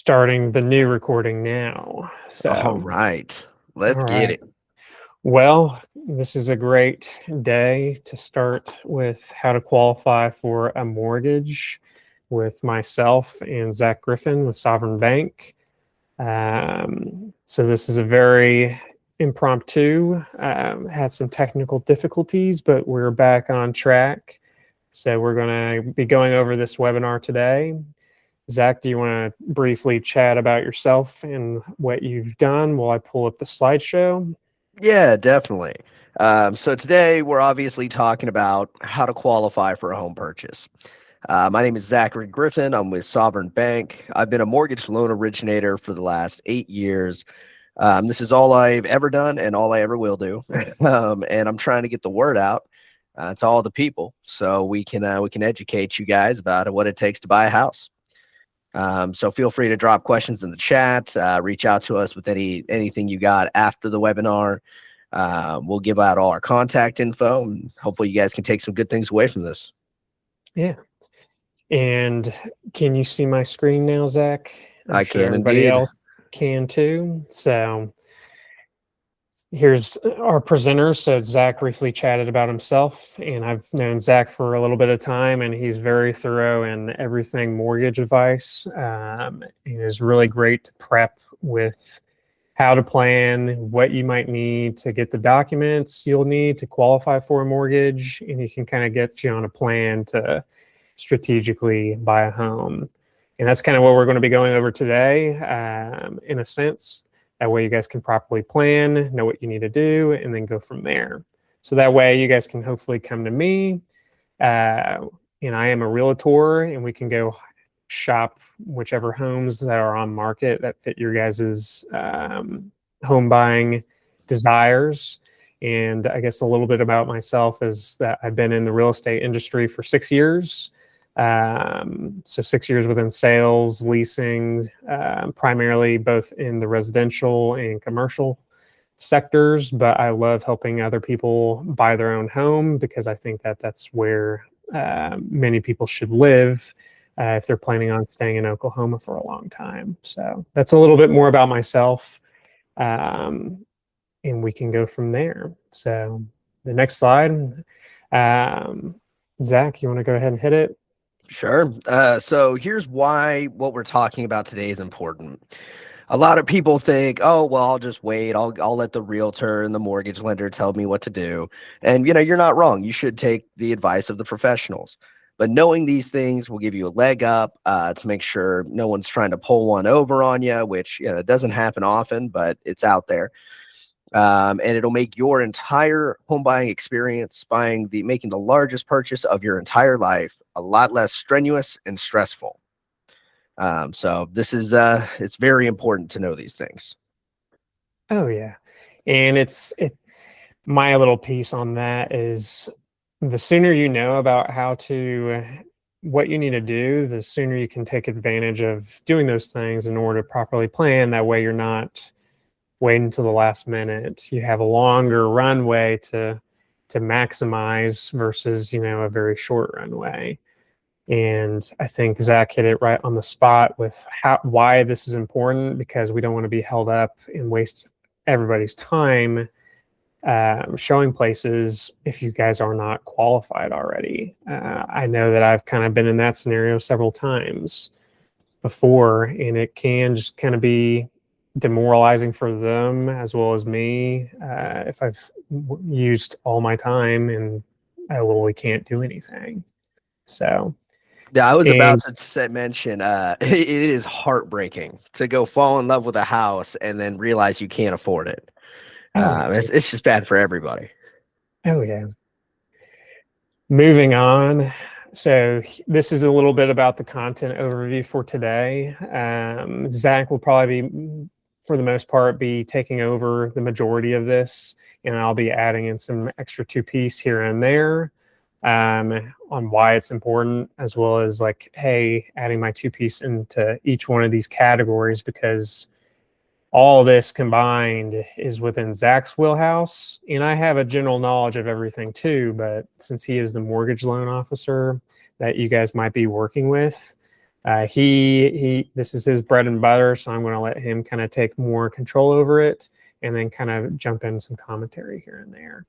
Starting the new recording now. All So, right, all let's get right. it. Well, this is a great day to start with how to qualify for a mortgage with myself and Zach Griffin with Sovereign Bank. So this is a very impromptu, had some technical difficulties, but we're back on track. So we're going to be going over this webinar today. Zach, do you want to briefly chat about yourself and what you've done while I pull up the slideshow? Yeah, definitely. So today we're obviously talking about how to qualify for a home purchase. My name is Zachary Griffin. I'm with Sovereign Bank. I've been a mortgage loan originator for the last 8 years. This is all I've ever done and all I ever will do. And I'm trying to get the word out to all the people so we can educate you guys about what it takes to buy a house. So feel free to drop questions in the chat. Reach out to us with anything you got after the webinar. We'll give out all our contact info, and hopefully you guys can take some good things away from this. Yeah. And can you see my screen now, Zach? I'm I sure can everybody indeed. else can too. So here's our presenters. So Zach briefly chatted about himself, and I've known Zach for a little bit of time, and he's very thorough in everything mortgage advice. It is really great to prep with how to plan, what you might need to get the documents you'll need to qualify for a mortgage, and he can kind of get you on a plan to strategically buy a home. And that's kind of what we're going to be going over today, in a sense. That way you guys can properly plan, know what you need to do, and then go from there. So that way you guys can hopefully come to me, and I am a realtor, and we can go shop whichever homes that are on market that fit your guys's home buying desires. And I guess a little bit about myself is that I've been in the real estate industry for 6 years. So 6 years within sales, leasing, primarily both in the residential and commercial sectors. But I love helping other people buy their own home because I think that that's where many people should live if they're planning on staying in Oklahoma for a long time. So that's a little bit more about myself. And we can go from there. So the next slide, Zach, you want to go ahead and hit it? Sure. So here's why what we're talking about today is important. A lot of people think, oh, well, I'll just wait. I'll let the realtor and the mortgage lender tell me what to do. And you're not wrong. You should take the advice of the professionals. But knowing these things will give you a leg up to make sure no one's trying to pull one over on you, which it doesn't happen often, but it's out there. And it'll make your entire home buying experience, making the largest purchase of your entire life, a lot less strenuous and stressful. So this is it's very important to know these things. Oh yeah. And my little piece on that is the sooner you know about what you need to do, the sooner you can take advantage of doing those things in order to properly plan. That way you're not waiting until the last minute. You have a longer runway to maximize versus, a very short runway. And I think Zach hit it right on the spot with why this is important, because we don't want to be held up and waste everybody's time showing places if you guys are not qualified already. I know that I've kind of been in that scenario several times before, and it can just kind of be demoralizing for them as well as me if I've used all my time and I literally can't do anything. So, Yeah, I was about and to mention it is heartbreaking to go fall in love with a house and then realize you can't afford it. oh yeah, It's just bad for everybody. oh yeah. Moving on. So this is a little bit about the content overview for today. Zach will probably be, for the most part, be taking over the majority of this, and I'll be adding in some extra two-piece here and there on why it's important, as well as like, hey, adding my two-piece into each one of these categories, because all this combined is within Zach's wheelhouse. And I have a general knowledge of everything too, but since he is the mortgage loan officer that you guys might be working with, This is his bread and butter, so I'm going to let him kind of take more control over it, and then kind of jump in some commentary here and there.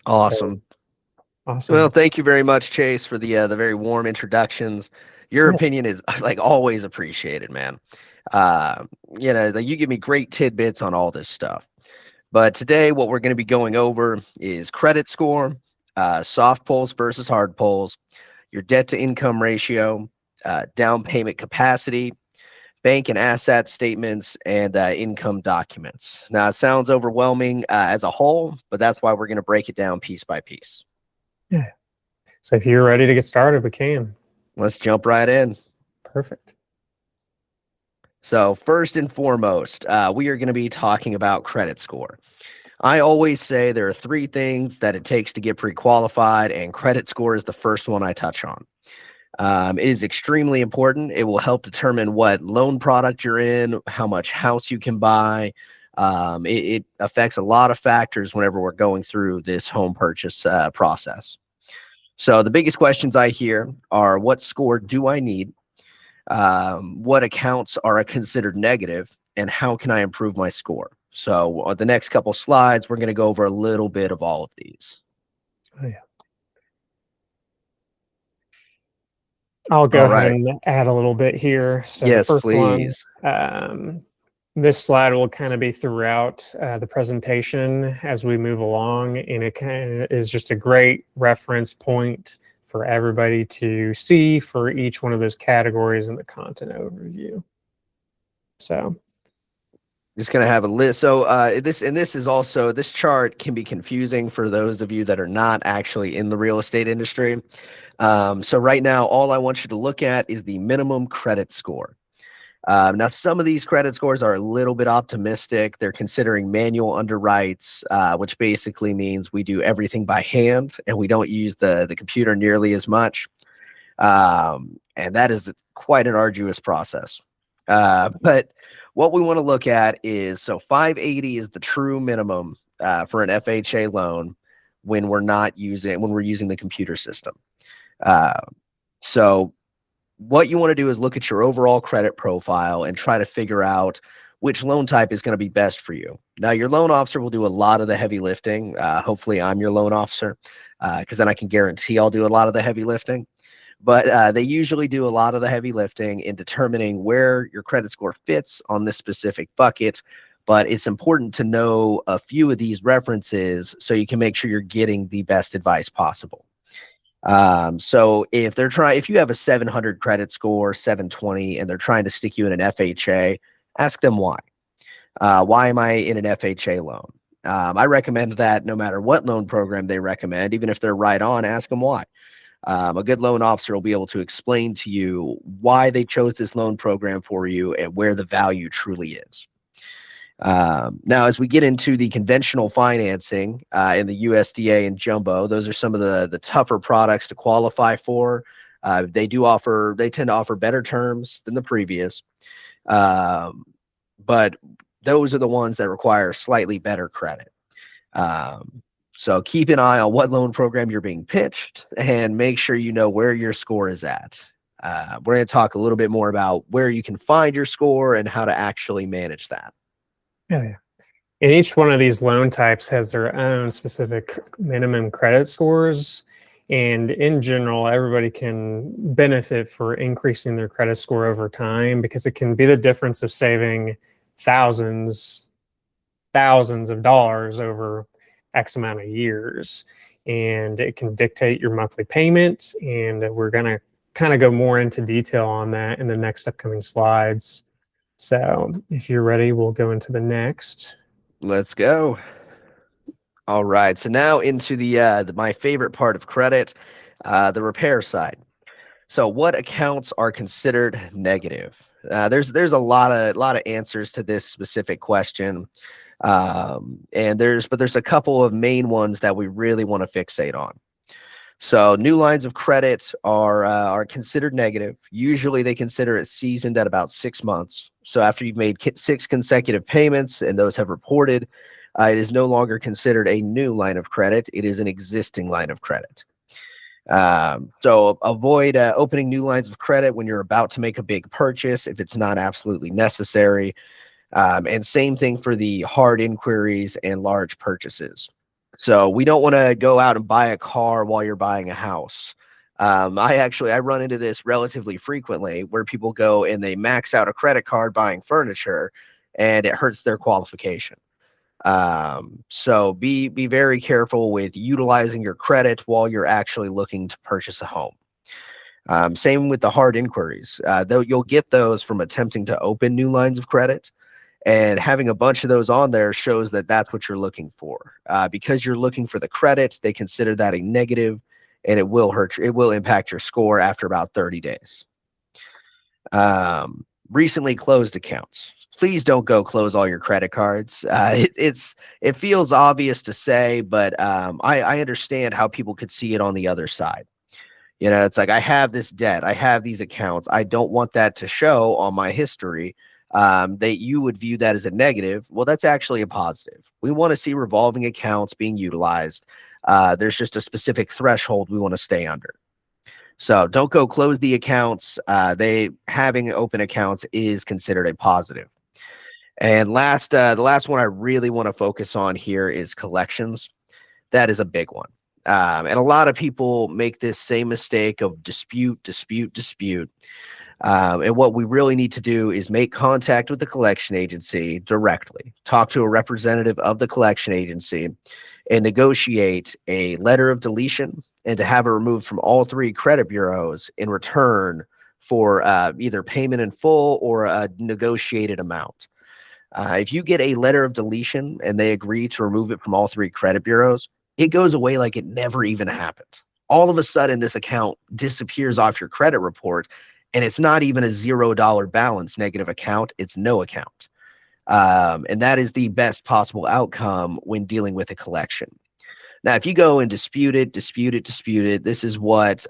Awesome. So, awesome. Well, thank you very much, Chase, for the very warm introductions. Your opinion is like always appreciated, man. You give me great tidbits on all this stuff. But today, what we're going to be going over is credit score, soft pulls versus hard pulls, your debt to income ratio, down payment capacity, bank and asset statements, and income documents. Now, it sounds overwhelming as a whole, but that's why we're going to break it down piece by piece. Yeah. So if you're ready to get started, we can. Let's jump right in. Perfect. So first and foremost, we are going to be talking about credit score. I always say there are three things that it takes to get pre-qualified, and credit score is the first one I touch on. It is extremely important. It will help determine what loan product you're in, how much house you can buy. It affects a lot of factors whenever we're going through this home purchase process. So the biggest questions I hear are, what score do I need? What accounts are considered negative, and how can I improve my score? So on the next couple slides, we're going to go over a little bit of all of these. Oh, yeah. I'll go ahead and add a little bit here. So yes, the first please. one, this slide will kind of be throughout the presentation as we move along, and it kind of is just a great reference point for everybody to see for each one of those categories in the content overview. So just going to have a list. So this chart can be confusing for those of you that are not actually in the real estate industry. So right now, all I want you to look at is the minimum credit score. Now, some of these credit scores are a little bit optimistic. They're considering manual underwrites, which basically means we do everything by hand and we don't use the computer nearly as much. And that is quite an arduous process. But what we want to look at is, so 580 is the true minimum for an FHA loan when we're using the computer system. So what you want to do is look at your overall credit profile and try to figure out which loan type is going to be best for you. Now, your loan officer will do a lot of the heavy lifting. Hopefully I'm your loan officer, because then I can guarantee I'll do a lot of the heavy lifting. But they usually do a lot of the heavy lifting in determining where your credit score fits on this specific bucket. But it's important to know a few of these references so you can make sure you're getting the best advice possible. So if you have a 700 credit score, 720, and they're trying to stick you in an FHA, ask them why. Why am I in an FHA loan? I recommend that no matter what loan program they recommend, even if they're right on, ask them why. A good loan officer will be able to explain to you why they chose this loan program for you and where the value truly is. Now, as we get into the conventional financing in the USDA and jumbo, those are some of the tougher products to qualify for. They tend to offer better terms than the previous, but those are the ones that require slightly better credit. So keep an eye on what loan program you're being pitched and make sure you know where your score is at. We're going to talk a little bit more about where you can find your score and how to actually manage that. yeah. And each one of these loan types has their own specific minimum credit scores. And in general, everybody can benefit for increasing their credit score over time, because it can be the difference of saving thousands of dollars over X amount of years. And it can dictate your monthly payment. And we're going to kind of go more into detail on that in the next upcoming slides. So if you're ready, we'll go into the next. Let's go. All right. So now into my favorite part of credit, the repair side. So what accounts are considered negative? There's a lot of answers to this specific question. And there's a couple of main ones that we really want to fixate on. So new lines of credit are considered negative. Usually they consider it seasoned at about 6 months. So after you've made 6 consecutive payments and those have reported, it is no longer considered a new line of credit. It is an existing line of credit. So avoid opening new lines of credit when you're about to make a big purchase if it's not absolutely necessary. And same thing for the hard inquiries and large purchases. So we don't want to go out and buy a car while you're buying a house. I run into this relatively frequently where people go and they max out a credit card buying furniture, and it hurts their qualification. So be very careful with utilizing your credit while you're actually looking to purchase a home. Same with the hard inquiries. Though you'll get those from attempting to open new lines of credit, and having a bunch of those on there shows that that's what you're looking for. Because you're looking for the credit, they consider that a negative, and it will it will impact your score after about 30 days. Recently closed accounts. Please don't go close all your credit cards. It feels obvious to say, but I understand how people could see it on the other side. You know, it's like, I have this debt, I have these accounts, I don't want that to show on my history. That you would view that as a negative. Well, that's actually a positive. We want to see revolving accounts being utilized. There's just a specific threshold we want to stay under. So don't go close the accounts. Having open accounts is considered a positive. And the last one I really want to focus on here is collections. That is a big one. And a lot of people make this same mistake of dispute, dispute, dispute. And what we really need to do is make contact with the collection agency directly, talk to a representative of the collection agency, and negotiate a letter of deletion, and to have it removed from all 3 credit bureaus in return for either payment in full or a negotiated amount. If you get a letter of deletion and they agree to remove it from all 3 credit bureaus, it goes away like it never even happened. All of a sudden, this account disappears off your credit report, and it's not even a $0 balance negative account, it's no account. And that is the best possible outcome when dealing with a collection. Now, if you go and dispute it, this is what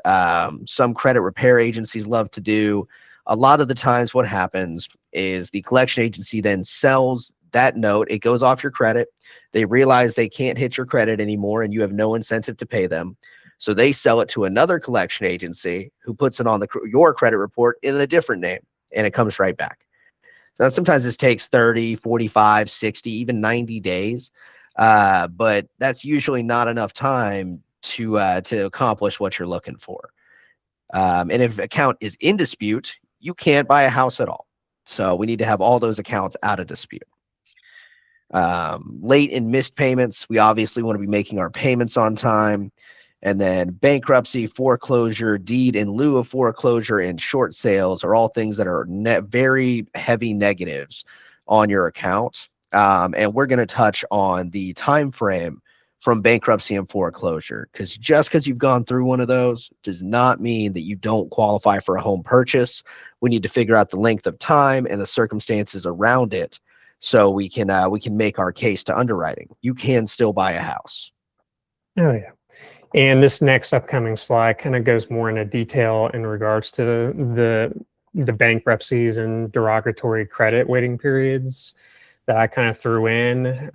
some credit repair agencies love to do. A lot of the times what happens is the collection agency then sells that note. It goes off your credit. They realize they can't hit your credit anymore, and you have no incentive to pay them. So they sell it to another collection agency who puts it on your credit report in a different name, and it comes right back. So sometimes this takes 30, 45, 60, even 90 days. But that's usually not enough time to accomplish what you're looking for. And if account is in dispute, you can't buy a house at all. So we need to have all those accounts out of dispute. Late and missed payments, we obviously want to be making our payments on time. And then bankruptcy, foreclosure, deed in lieu of foreclosure, and short sales are all things that are very heavy negatives on your account. And we're going to touch on the time frame from bankruptcy and foreclosure, because just because you've gone through one of those does not mean that you don't qualify for a home purchase. We need to figure out the length of time and the circumstances around it, so we can make our case to underwriting. You can still buy a house. Oh yeah. And this next upcoming slide kind of goes more into detail in regards to the bankruptcies and derogatory credit waiting periods that I kind of threw in,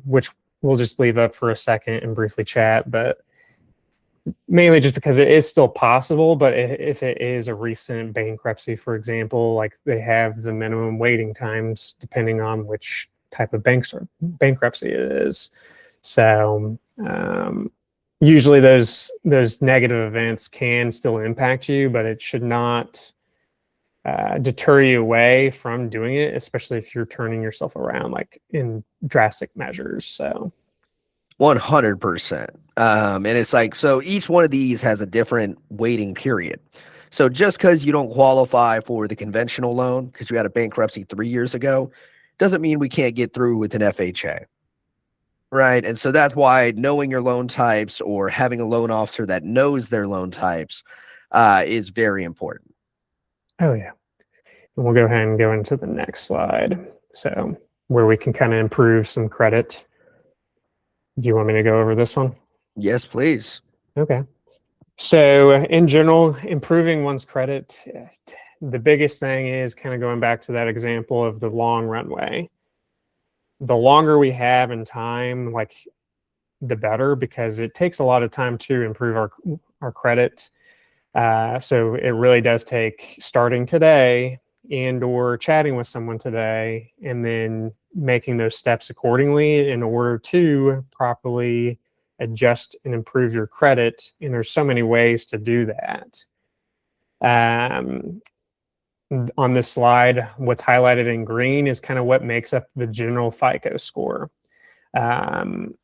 which we'll just leave up for a second and briefly chat, but mainly just because it is still possible. But if it is a recent bankruptcy, for example, like, they have the minimum waiting times depending on which type of bankruptcy it is. So usually those negative events can still impact you, but it should not deter you away from doing it, especially if you're turning yourself around like in drastic measures. So 100%. And it's like, so each one of these has a different waiting period. So just because you don't qualify for the conventional loan because you had a bankruptcy 3 years ago, doesn't mean we can't get through with an FHA. Right. And so that's why knowing your loan types, or having a loan officer that knows their loan types, is very important. oh yeah. And we'll go ahead and go into the next slide. So where we can kind of improve some credit. Do you want me to go over this one? Yes, please. Okay. So in general, improving one's credit, the biggest thing is kind of going back to that example of the long runway. The longer we have in time, like, the better, because it takes a lot of time to improve our credit. So it really does take starting today and or chatting with someone today and then making those steps accordingly in order to properly adjust and improve your credit. And there's so many ways to do that. On this slide, what's highlighted in green is kind of what makes up the general FICO score. And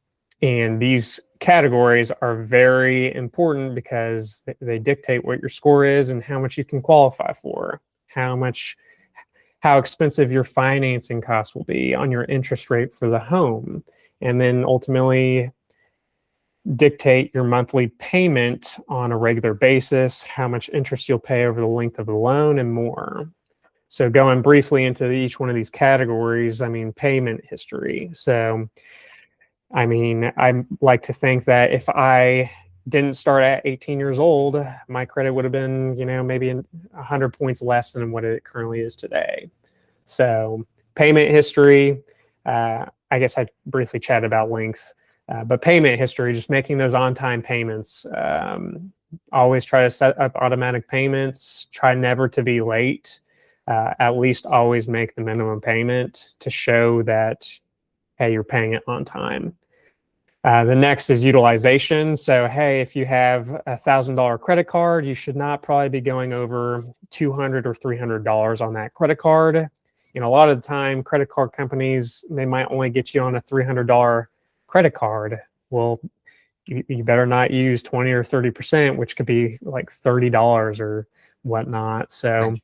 these categories are very important because they dictate what your score is and how much you can qualify for, how expensive your financing costs will be on your interest rate for the home, and then ultimately dictate your monthly payment on a regular basis, how much interest you'll pay over the length of the loan, and more. So going briefly into each one of these categories, payment history. So I like to think that if I didn't start at 18 years old, my credit would have been, maybe 100 points less than what it currently is today. So payment history, I guess I briefly chatted about length, but payment history, just making those on-time payments. Always try to set up automatic payments. Try never to be late. At least always make the minimum payment to show that, hey, you're paying it on time. The next is utilization. So, hey, if you have $1,000 credit card, you should not probably be going over $200 or $300 on that credit card. A lot of the time, credit card companies, they might only get you on a $300 credit card. Well, you better not use 20 or 30%, which could be like $30 or whatnot. So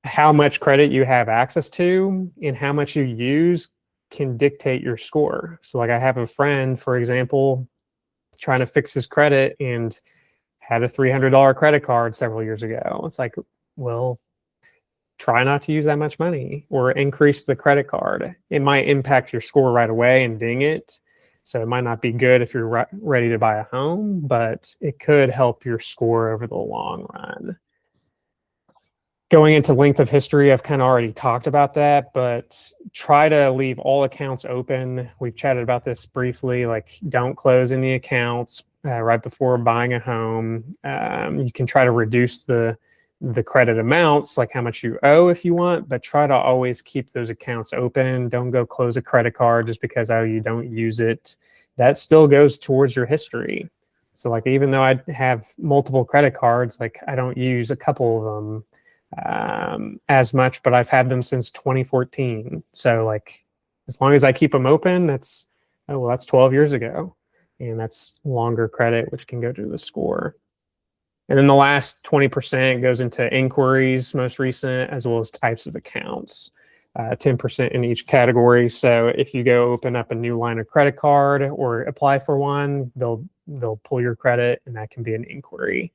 how much credit you have access to and how much you use can dictate your score. So like I have a friend, for example, trying to fix his credit and had a $300 credit card several years ago. It's like, well, try not to use that much money or increase the credit card. It might impact your score right away and ding it. So it might not be good if you're ready to buy a home, but it could help your score over the long run. Going into length of history, I've kind of already talked about that, but try to leave all accounts open. We've chatted about this briefly, like don't close any accounts right before buying a home. You can try to reduce the credit amounts, like how much you owe if you want, but try to always keep those accounts open. Don't go close a credit card just because, you don't use it. That still goes towards your history. So like, even though I have multiple credit cards, like I don't use a couple of them as much, but I've had them since 2014. So like, as long as I keep them open, that's 12 years ago. And that's longer credit, which can go to the score. And then the last 20% goes into inquiries, most recent, as well as types of accounts, 10% in each category. So if you go open up a new line of credit card or apply for one, they'll pull your credit, and that can be an inquiry.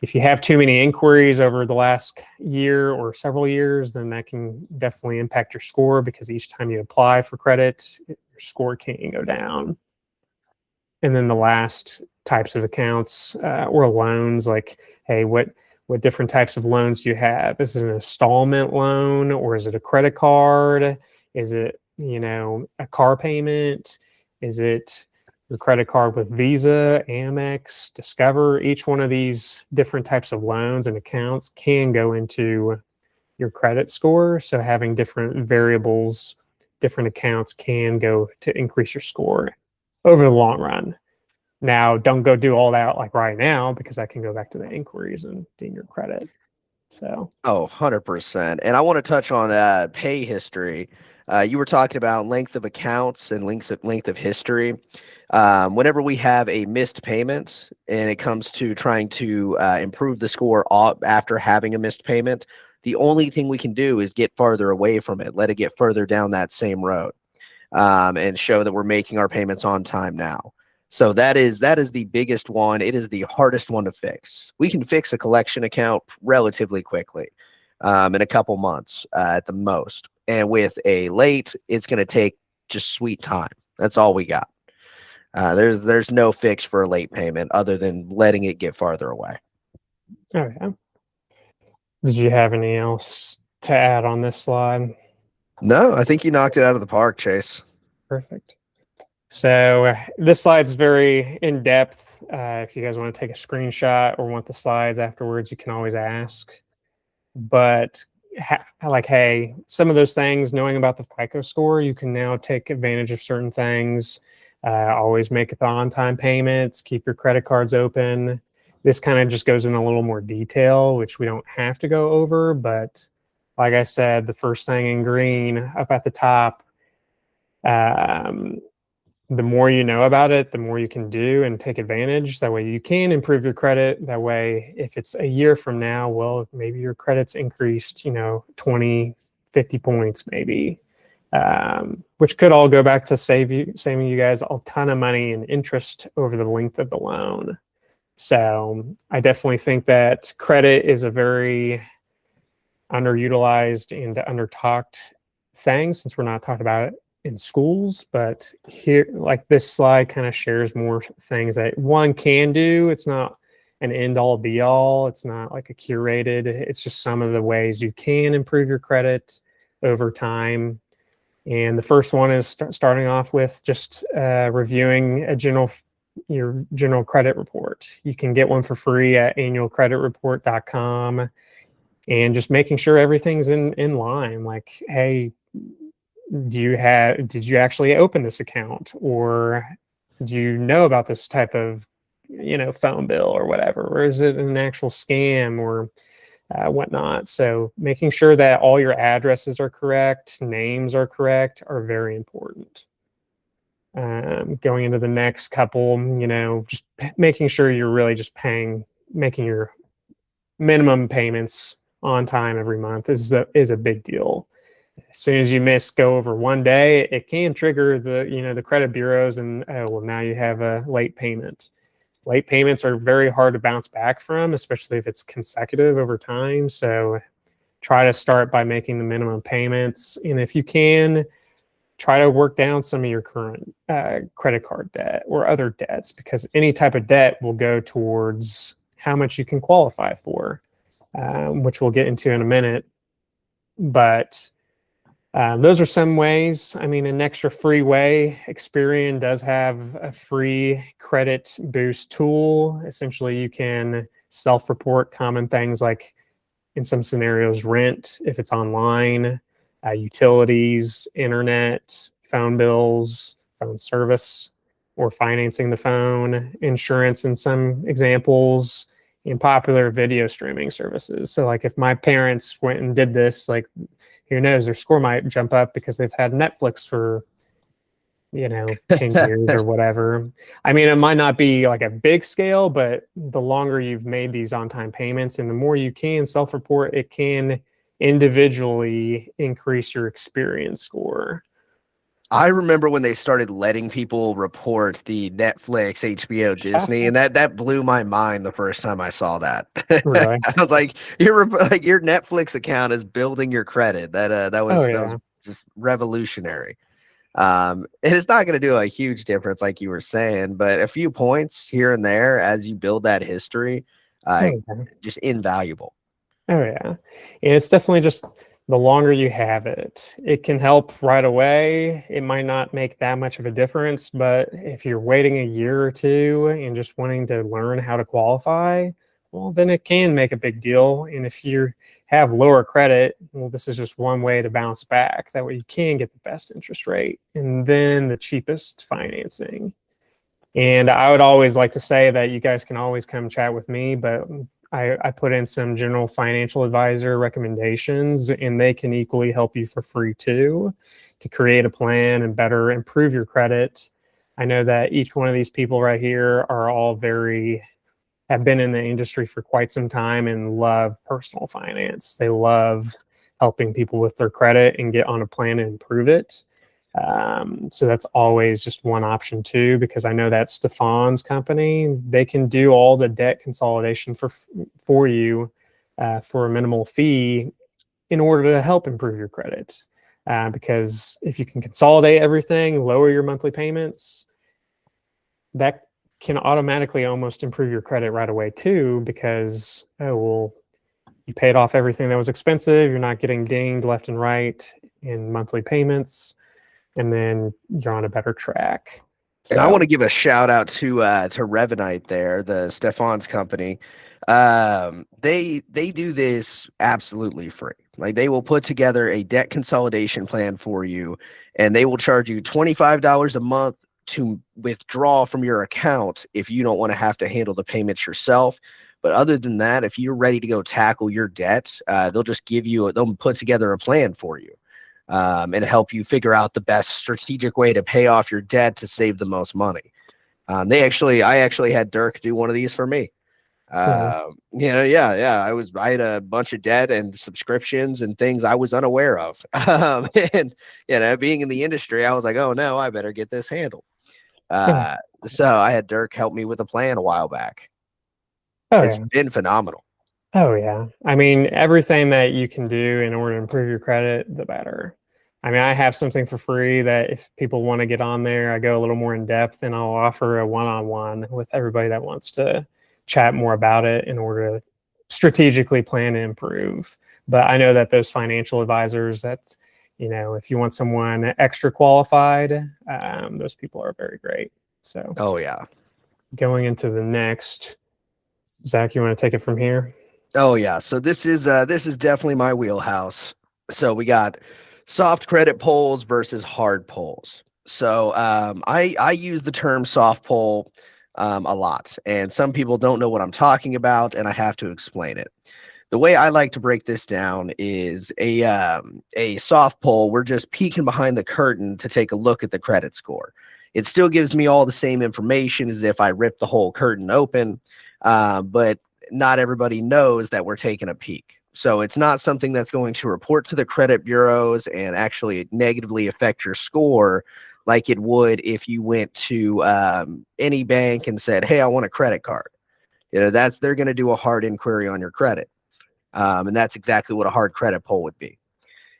If you have too many inquiries over the last year or several years, then that can definitely impact your score, because each time you apply for credit, your score can go down. And then the last types of accounts or loans, like, hey, what different types of loans do you have? Is it an installment loan, or is it a credit card? Is it, a car payment? Is it your credit card with Visa, Amex, Discover? Each one of these different types of loans and accounts can go into your credit score. So having different variables, different accounts can go to increase your score over the long run. Now, don't go do all that like right now, because that can go back to the inquiries and ding your credit. So. Oh, 100%. And I want to touch on pay history. You were talking about length of accounts and length of history. Whenever we have a missed payment and it comes to trying to improve the score after having a missed payment, the only thing we can do is get farther away from it, let it get further down that same road, and show that we're making our payments on time now. So that is the biggest one. It is the hardest one to fix. We can fix a collection account relatively quickly, in a couple months at the most. And with a late, it's going to take just sweet time. That's all we got. There's no fix for a late payment other than letting it get farther away. Oh, yeah. Did you have any else to add on this slide? No, I think you knocked it out of the park, Chase. Perfect. So this slide's very in depth. If you guys want to take a screenshot or want the slides afterwards, you can always ask. But like, hey, some of those things, knowing about the FICO score, you can now take advantage of certain things. Always make the on-time payments, keep your credit cards open. This kind of just goes in a little more detail, which we don't have to go over. But like I said, the first thing in green up at the top, the more you know about it, the more you can do and take advantage. That way you can improve your credit. That way, if it's a year from now, well, maybe your credit's increased, 20, 50 points maybe, which could all go back to saving you guys a ton of money in interest over the length of the loan. So I definitely think that credit is a very underutilized and under-talked thing, since we're not talking about it in schools. But here, like, this slide kind of shares more things that one can do. It's not an end all be all. It's not like a curated. It's just some of the ways you can improve your credit over time. And the first one is starting off with just reviewing your general credit report. You can get one for free at annualcreditreport.com, and just making sure everything's in line. Like, hey, did you actually open this account, or do you know about this type of phone bill or whatever, or is it an actual scam or whatnot? So making sure that all your addresses are correct, names are correct, are very important. Going into the next couple, just making sure you're really just making your minimum payments on time every month is a big deal. As soon as you go over one day, it can trigger the credit bureaus, and oh, well, now you have a late payment. Late payments are very hard to bounce back from, especially if it's consecutive over time. So try to start by making the minimum payments, and if you can, try to work down some of your current credit card debt or other debts, because any type of debt will go towards how much you can qualify for, which we'll get into in a minute. But those are some ways. I mean, an extra free way, Experian does have a free credit boost tool. Essentially, you can self-report common things like, in some scenarios, rent, if it's online, utilities, internet, phone bills, phone service, or financing the phone, insurance in some examples, and popular video streaming services. So like, if my parents went and did this, like, who knows, their score might jump up because they've had Netflix for 10 years or whatever. I mean, it might not be like a big scale, but the longer you've made these on-time payments and the more you can self-report, it can individually increase your Experian score. I remember when they started letting people report the Netflix, HBO, Disney, and that blew my mind the first time I saw that. Really? I was like, your Netflix account is building your credit. That was just revolutionary. It is not going to do a huge difference, like you were saying, but a few points here and there as you build that history, just invaluable. Oh yeah, and it's definitely just, the longer you have it, it can help right away. It might not make that much of a difference, but if you're waiting a year or two and just wanting to learn how to qualify, well, then it can make a big deal. And if you have lower credit, well, this is just one way to bounce back. That way you can get the best interest rate and then the cheapest financing. And I would always like to say that you guys can always come chat with me, but I put in some general financial advisor recommendations, and they can equally help you for free too, to create a plan and better improve your credit. I know that each one of these people right here are all have been in the industry for quite some time and love personal finance. They love helping people with their credit and get on a plan to improve it. So that's always just one option too, because I know that Stefan's company, they can do all the debt consolidation for you for a minimal fee in order to help improve your credit. Because if you can consolidate everything, lower your monthly payments, that can automatically almost improve your credit right away too, because, oh, well, you paid off everything that was expensive, you're not getting dinged left and right in monthly payments, and then you're on a better track. And I want to So give a shout out to Revenite there, the Stefan's company. They do this absolutely free. Like they will put together a debt consolidation plan for you, and they will charge you $25 a month to withdraw from your account if you don't want to have to handle the payments yourself. But other than that, if you're ready to go tackle your debt, they'll put together a plan for you, and help you figure out the best strategic way to pay off your debt to save the most money. I actually had Dirk do one of these for me. yeah. Yeah. I had a bunch of debt and subscriptions and things I was unaware of. And being in the industry, I was like, oh no, I better get this handled. Yeah. Uh, so I had Dirk help me with a plan a while back. Oh It's yeah. been phenomenal. Oh yeah. I mean, everything that you can do in order to improve your credit, the better. I mean, I have something for free that if people want to get on there, I go a little more in depth and I'll offer a one-on-one with everybody that wants to chat more about it in order to strategically plan to improve. But I know that those financial advisors that, if you want someone extra qualified, those people are very great. So Oh yeah. going into the next, Zach, you want to take it from here? Oh yeah, so this is definitely my wheelhouse. So we got soft credit pulls versus hard pulls. So I use the term soft pull a lot, and some people don't know what I'm talking about, and I have to explain it. The way I like to break this down is a soft pull. We're just peeking behind the curtain to take a look at the credit score. It still gives me all the same information as if I ripped the whole curtain open, but not everybody knows that we're taking a peek. So it's not something that's going to report to the credit bureaus and actually negatively affect your score like it would if you went to any bank and said, "Hey, I want a credit card." They're going to do a hard inquiry on your credit. And that's exactly what a hard credit pull would be.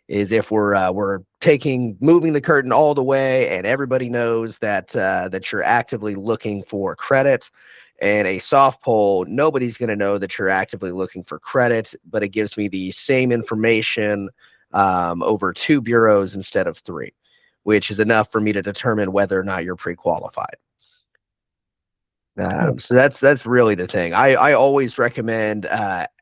Is if we're moving the curtain all the way, and everybody knows that you're actively looking for credit. And a soft pull, nobody's going to know that you're actively looking for credit, but it gives me the same information over two bureaus instead of three, which is enough for me to determine whether or not you're pre-qualified. So that's really the thing. I always recommend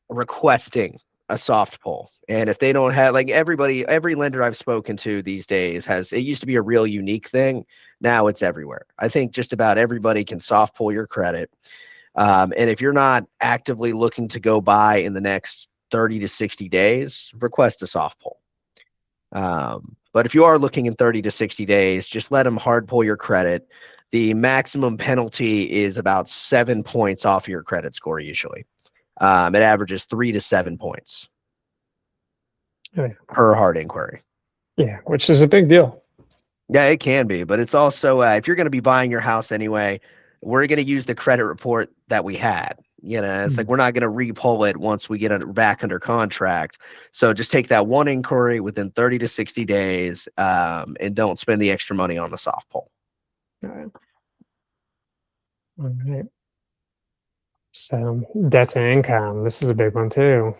requesting a soft pull. And if they don't have, like, every lender I've spoken to these days it used to be a real unique thing. Now it's everywhere. I think just about everybody can soft pull your credit. And if you're not actively looking to go buy in the next 30 to 60 days, request a soft pull. But if you are looking in 30 to 60 days, just let them hard pull your credit. The maximum penalty is about 7 points off your credit score usually. It averages 3 to 7 points per hard inquiry. Yeah, which is a big deal. Yeah, it can be, but it's also if you're going to be buying your house anyway, we're going to use the credit report that we had. It's like we're not going to re-pull it once we get back under contract. So just take that one inquiry within 30 to 60 days, and don't spend the extra money on the soft pull. All right. All right. So debt to income, this is a big one too.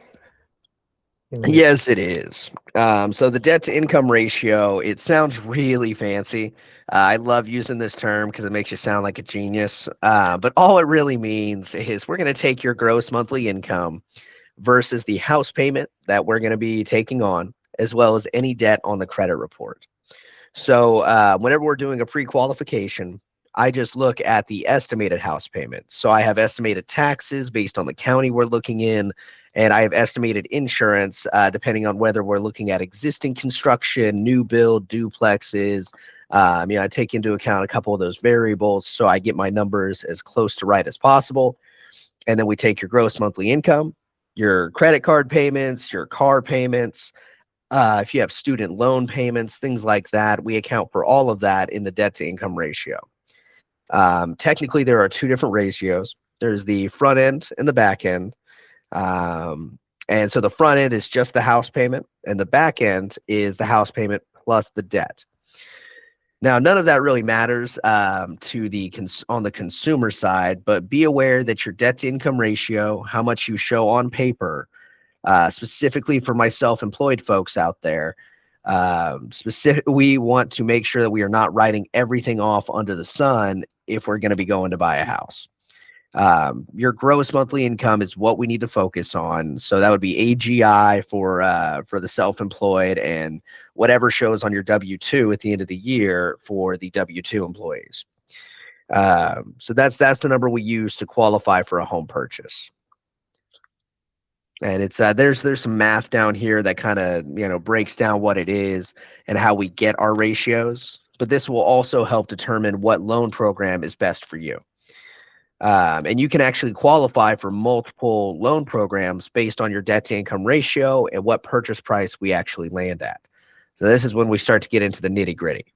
Yes, it is. So the debt to income ratio, it sounds really fancy. I love using this term because it makes you sound like a genius. But all it really means is we're going to take your gross monthly income versus the house payment that we're going to be taking on, as well as any debt on the credit report. So whenever we're doing a pre-qualification, I just look at the estimated house payment. So I have estimated taxes based on the county we're looking in, and I have estimated insurance depending on whether we're looking at existing construction, new build, duplexes. I take into account a couple of those variables, so I get my numbers as close to right as possible. And then we take your gross monthly income, your credit card payments, your car payments. If you have student loan payments, things like that, we account for all of that in the debt to income ratio. Technically, there are two different ratios. There's the front end and the back end. And so the front end is just the house payment, and the back end is the house payment plus the debt. Now, none of that really matters on the consumer side, but be aware that your debt to income ratio, how much you show on paper, specifically for my self-employed folks out there, We want to make sure that we are not writing everything off under the sun if we're going to be going to buy a house. Your gross monthly income is what we need to focus on. So that would be AGI for the self-employed, and whatever shows on your W-2 at the end of the year for the W-2 employees. So that's the number we use to qualify for a home purchase. And it's there's some math down here that kind of breaks down what it is and how we get our ratios. But this will also help determine what loan program is best for you. And you can actually qualify for multiple loan programs based on your debt to income ratio and what purchase price we actually land at. So this is when we start to get into the nitty gritty.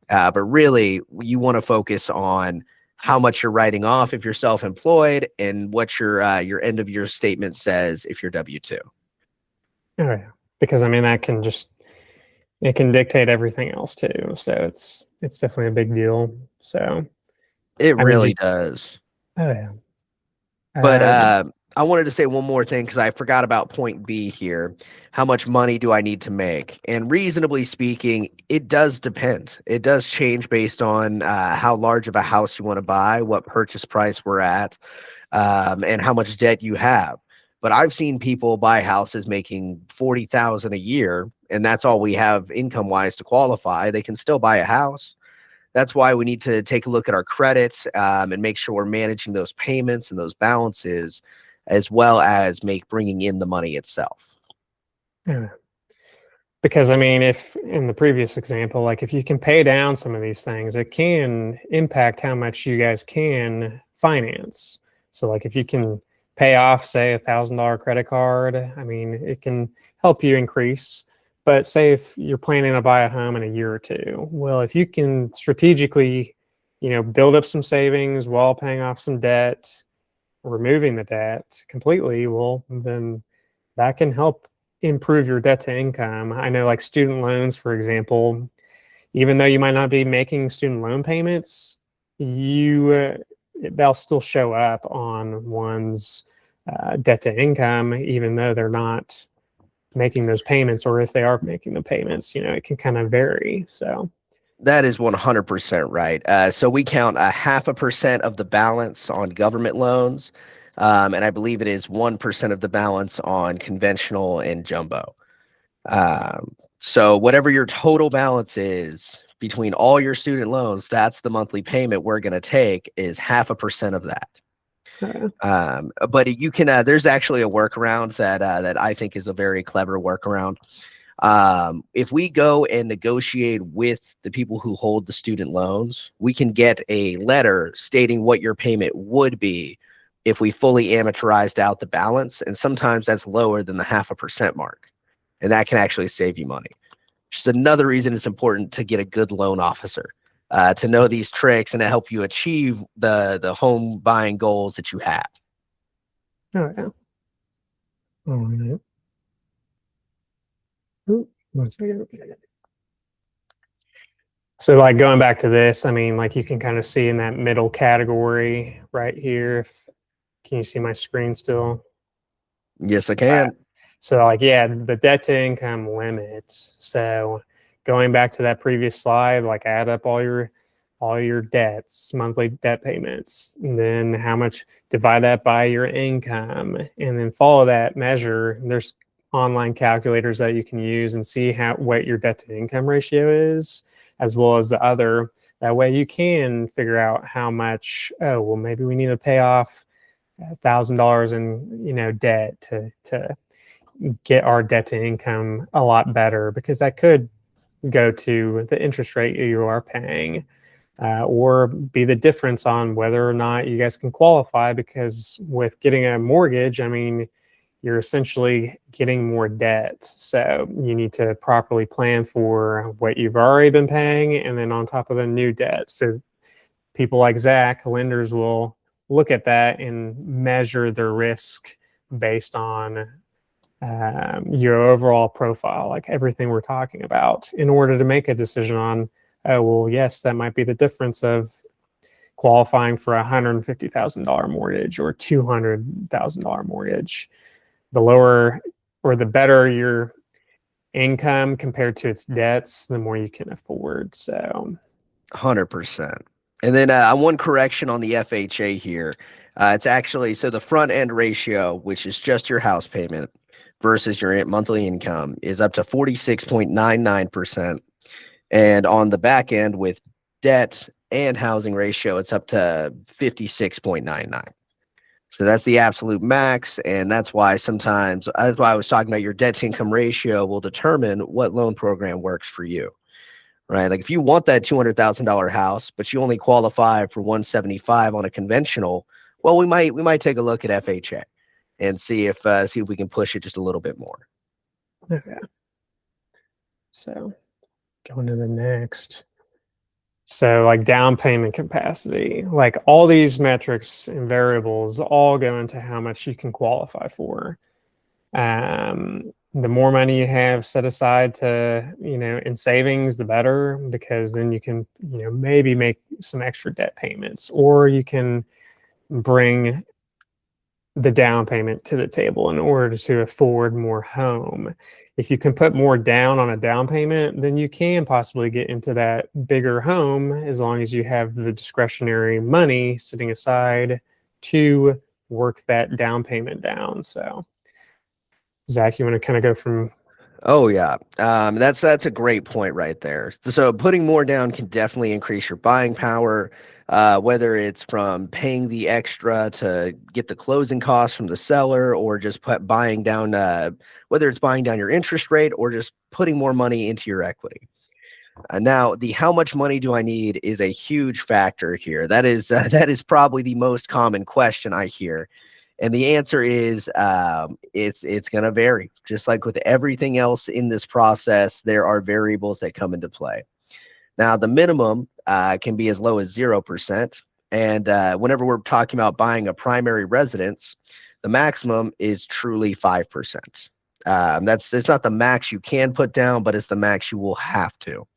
But really, you want to focus on how much you're writing off if you're self-employed and what your end of year statement says if you're W-2. Oh yeah, because I mean it can dictate everything else too. So it's definitely a big deal. So It I mean, really does. oh yeah. But I wanted to say one more thing because I forgot about point B here. How much money do I need to make? And reasonably speaking, it does depend. It does change based on how large of a house you want to buy, what purchase price we're at, and how much debt you have. But I've seen people buy houses making $40,000 a year, and that's all we have income-wise to qualify. They can still buy a house. That's why we need to take a look at our credits and make sure we're managing those payments and those balances, as well as bringing in the money itself. yeah. Because I mean, if in the previous example, like if you can pay down some of these things, it can impact how much you guys can finance. So like if you can pay off, say, $1,000 credit card, I mean, it can help you increase. But say if you're planning to buy a home in a year or two, well, if you can strategically, build up some savings while paying off some debt, removing the debt completely, well, then that can help improve your debt to income. I know like student loans, for example, even though you might not be making student loan payments, they'll still show up on one's debt to income, even though they're not making those payments, or if they are making the payments, it can kind of vary. So that is 100% right. So we count 0.5% of the balance on government loans, and I believe it is 1% of the balance on conventional and jumbo. So whatever your total balance is between all your student loans, that's the monthly payment we're going to take is 0.5% of that. But you can there's actually a workaround that I think is a very clever workaround. If we go and negotiate with the people who hold the student loans, we can get a letter stating what your payment would be if we fully amortized out the balance, and sometimes that's lower than the 0.5% mark, and that can actually save you money. Which is another reason it's important to get a good loan officer. To know these tricks and to help you achieve the home buying goals that you have. Oh yeah. All right. Ooh, 1 second. So like going back to this, I mean, like you can kind of see in that middle category right here. Can you see my screen still? Yes, I can. So like, yeah, the debt to income limits. So going back to that previous slide, like add up all your debts, monthly debt payments, and then how much, divide that by your income, and then follow that measure. There's online calculators that you can use and see what your debt to income ratio is, as well as the other. That way you can figure out how much, oh, well, maybe we need to pay off $1,000 in, debt to get our debt to income a lot better, because that could go to the interest rate you are paying, or be the difference on whether or not you guys can qualify. Because with getting a mortgage, I mean, you're essentially getting more debt. So you need to properly plan for what you've already been paying, and then on top of the new debt. So people like Zach, lenders will look at that and measure their risk based on your overall profile, like everything we're talking about, in order to make a decision on, oh, well, yes, that might be the difference of qualifying for a $150,000 mortgage or $200,000 mortgage. The lower or the better your income compared to its debts, the more you can afford. So 100%. And then one correction on the FHA here. It's actually, so the front end ratio, which is just your house payment versus your monthly income, is up to 46.99%. And on the back end with debt and housing ratio, it's up to 56.99. So that's the absolute max. And that's why sometimes, that's why I was talking about your debt to income ratio will determine what loan program works for you, right? Like if you want that $200,000 house, but you only qualify for 175 on a conventional, well, we might take a look at FHA and see if we can push it just a little bit more. okay. So going to the next. So like down payment capacity, like all these metrics and variables all go into how much you can qualify for. The more money you have set aside to, in savings, the better, because then you can, maybe make some extra debt payments, or you can bring the down payment to the table in order to afford more home. If you can put more down on a down payment, then you can possibly get into that bigger home as long as you have the discretionary money sitting aside to work that down payment down. So, Zach, you want to kind of go from. Oh yeah, that's a great point right there. So putting more down can definitely increase your buying power, whether it's from paying the extra to get the closing costs from the seller, or just buying down, whether it's buying down your interest rate or just putting more money into your equity. Now, the how much money do I need is a huge factor here. That is that is probably the most common question I hear. And the answer is it's going to vary. Just like with everything else in this process, there are variables that come into play. Now, the minimum can be as low as 0%. And whenever we're talking about buying a primary residence, the maximum is truly 5%. It's not the max you can put down, but it's the max you will have to.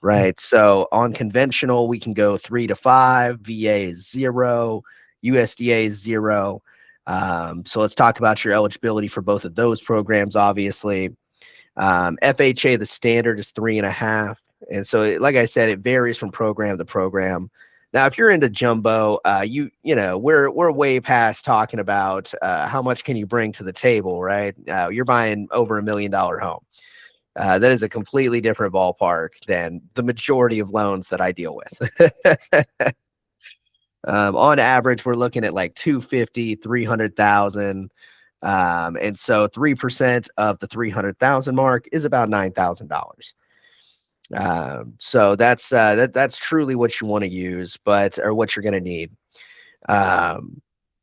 Right. So on conventional, we can go 3 to 5. VA is 0. USDA is 0. So let's talk about your eligibility for both of those programs, obviously. FHA, the standard is 3.5. And so, like I said, it varies from program to program. Now, if you're into jumbo, we're way past talking about how much can you bring to the table, right? You're buying over $1 million home. That is a completely different ballpark than the majority of loans that I deal with. On average, we're looking at like 250, 300,000. And so 3% of the 300,000 mark is about $9,000. So that's truly what you want to use, or what you're going to need.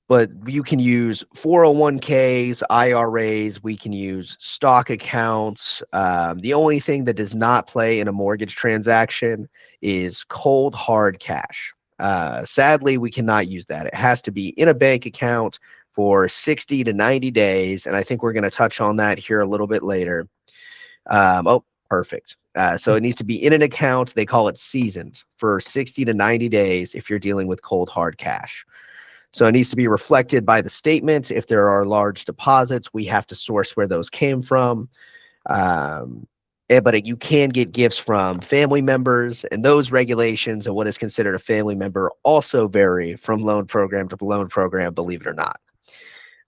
But you can use 401ks, IRAs. We can use stock accounts. The only thing that does not play in a mortgage transaction is cold hard cash. Sadly, we cannot use that. It has to be in a bank account for 60 to 90 days. And I think we're going to touch on that here a little bit later. Oh, perfect. So it needs to be in an account. They call it seasoned for 60 to 90 days if you're dealing with cold hard cash. So it needs to be reflected by the statement. If there are large deposits, we have to source where those came from. But you can get gifts from family members, and those regulations and what is considered a family member also vary from loan program to loan program, believe it or not.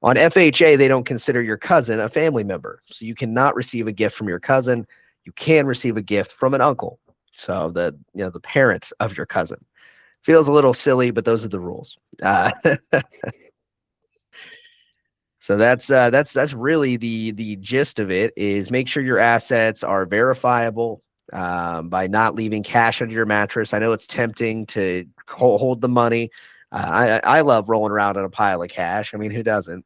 On FHA, they don't consider your cousin a family member. So you cannot receive a gift from your cousin. You can receive a gift from an uncle. So the parent of your cousin. Feels a little silly, but those are the rules. So that's really the gist of it. Is make sure your assets are verifiable by not leaving cash under your mattress. I know it's tempting to hold the money. I love rolling around in a pile of cash. I mean, who doesn't?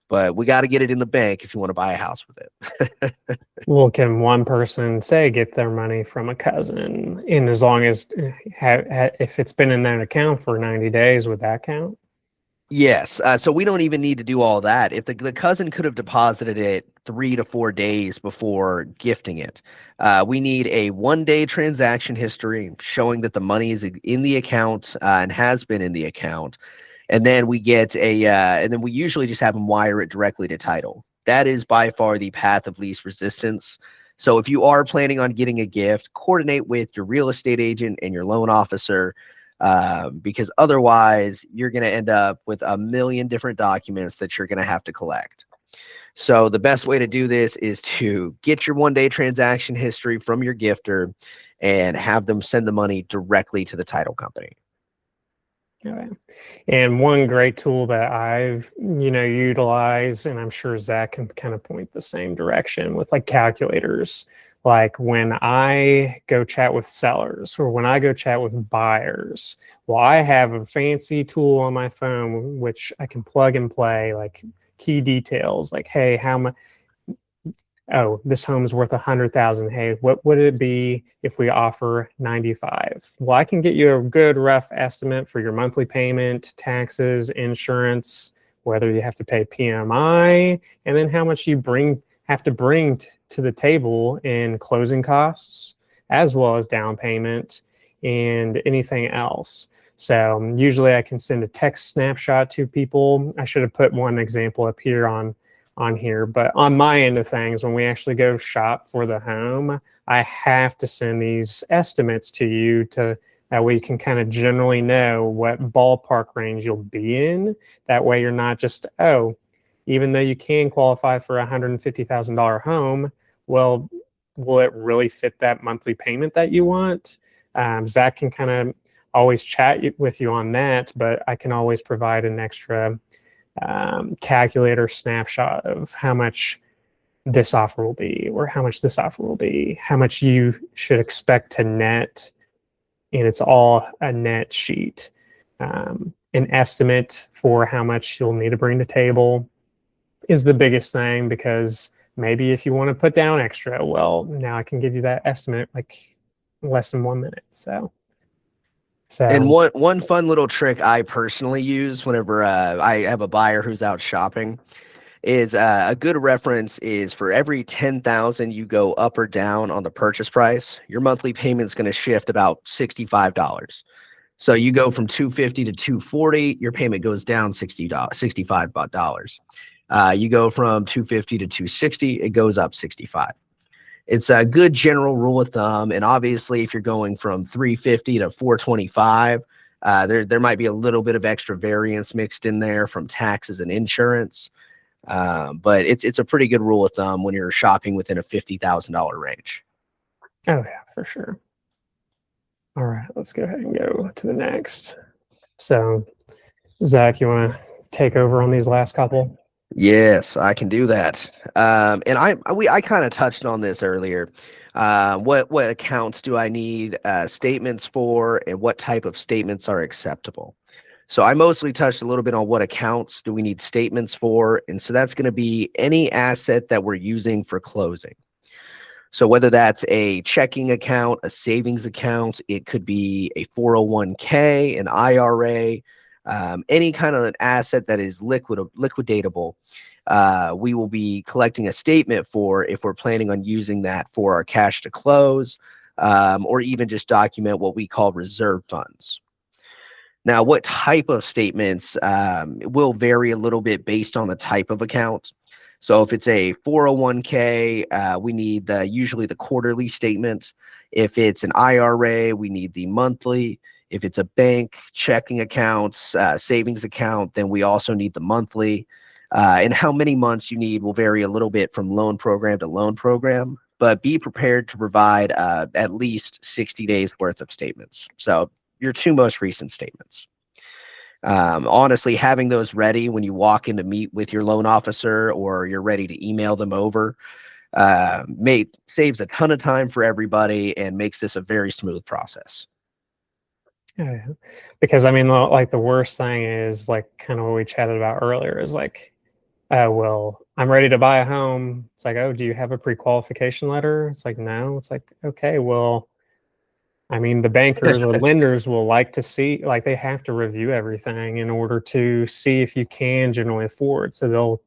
But we got to get it in the bank if you want to buy a house with it. Well, can one person say get their money from a cousin, and as long as if it's been in that account for 90 days, would that count? Yes. So we don't even need to do all that. If the cousin could have deposited it 3 to 4 days before gifting it, we need a 1-day transaction history showing that the money is in the account and has been in the account. And then we get and then we usually just have them wire it directly to title. that is by far the path of least resistance. So if you are planning on getting a gift, coordinate with your real estate agent and your loan officer, because otherwise you're going to end up with a million different documents that you're going to have to collect. So the best way to do this is to get your one-day transaction history from your gifter and have them send the money directly to the title company. Okay. And one great tool that I've, utilized, and I'm sure Zach can kind of point the same direction with like calculators. Like when I go chat with sellers or when I go chat with buyers, well, I have a fancy tool on my phone which I can plug and play like key details, like, hey, how much? Oh, this home is worth 100,000. Hey, what would it be if we offer 95? Well, I can get you a good rough estimate for your monthly payment, taxes, insurance, whether you have to pay PMI, and then how much you have to bring to the table in closing costs, as well as down payment and anything else. So usually I can send a text snapshot to people. I should have put one example up here on here, but on my end of things, when we actually go shop for the home, I have to send these estimates to you to that way you can kind of generally know what ballpark range you'll be in. That way you're not just, even though you can qualify for a $150,000 home, well, will it really fit that monthly payment that you want? Zach can kind of always chat with you on that, but I can always provide an extra calculator snapshot of how much this offer will be, or how much this offer will be, how much you should expect to net, and it's all a net sheet. An estimate for how much you'll need to bring to table is the biggest thing, because maybe if you want to put down extra, well, now I can give you that estimate like less than 1 minute. So And one fun little trick I personally use whenever I have a buyer who's out shopping is a good reference is for every 10,000 you go up or down on the purchase price, your monthly payment is going to shift about $65. So you go from 250 to 240, your payment goes down $65. You go from 250 to 260, it goes up 65. It's a good general rule of thumb. And obviously, if you're going from 350 to 425, there might be a little bit of extra variance mixed in there from taxes and insurance. But it's a pretty good rule of thumb when you're shopping within a $50,000 range. Oh yeah, for sure. All right, let's go ahead and go to the next. So Zach, you want to take over on these last couple? Yes, I can do that. And I kind of touched on this earlier. What accounts do I need statements for, and what type of statements are acceptable? So I mostly touched a little bit on what accounts do we need statements for, and so that's going to be any asset that we're using for closing. So whether that's a checking account, a savings account, it could be a 401k, an IRA, any kind of an asset that is liquidatable, we will be collecting a statement for if we're planning on using that for our cash to close, or even just document what we call reserve funds. Now, what type of statements will vary a little bit based on the type of account. So if it's a 401k, we need usually the quarterly statement. If it's an IRA, we need the monthly. If it's a bank, checking accounts, savings account, then we also need the monthly. And how many months you need will vary a little bit from loan program to loan program, but be prepared to provide at least 60 days worth of statements. So your two most recent statements. Honestly, having those ready when you walk in to meet with your loan officer or you're ready to email them over saves a ton of time for everybody and makes this a very smooth process. Yeah, because I mean, like the worst thing is like kind of what we chatted about earlier is like, well, I'm ready to buy a home. It's like, oh, do you have a pre-qualification letter? It's like, no. It's like, okay, well, I mean, the bankers or lenders will like to see, like they have to review everything in order to see if you can generally afford. So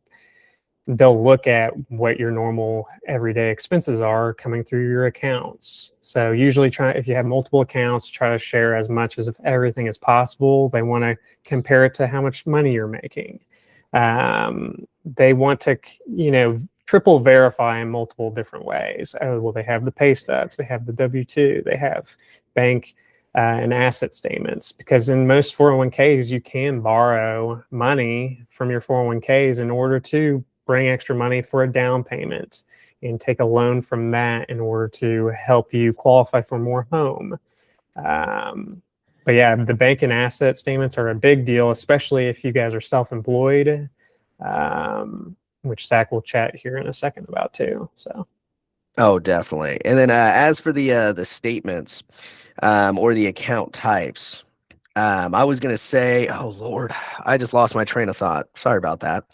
they'll look at what your normal everyday expenses are coming through your accounts. So usually if you have multiple accounts, try to share as much as everything as possible. They want to compare it to how much money you're making. They want to, triple verify in multiple different ways. Oh, well, they have the pay stubs, they have the W-2, they have bank and asset statements, because in most 401ks, you can borrow money from your 401ks in order to bring extra money for a down payment and take a loan from that in order to help you qualify for more home. But yeah, the bank and asset statements are a big deal, especially if you guys are self-employed, which Zach will chat here in a second about too. So, Oh, definitely. And then as for the statements or the account types, I was gonna say, oh Lord, I just lost my train of thought. Sorry about that.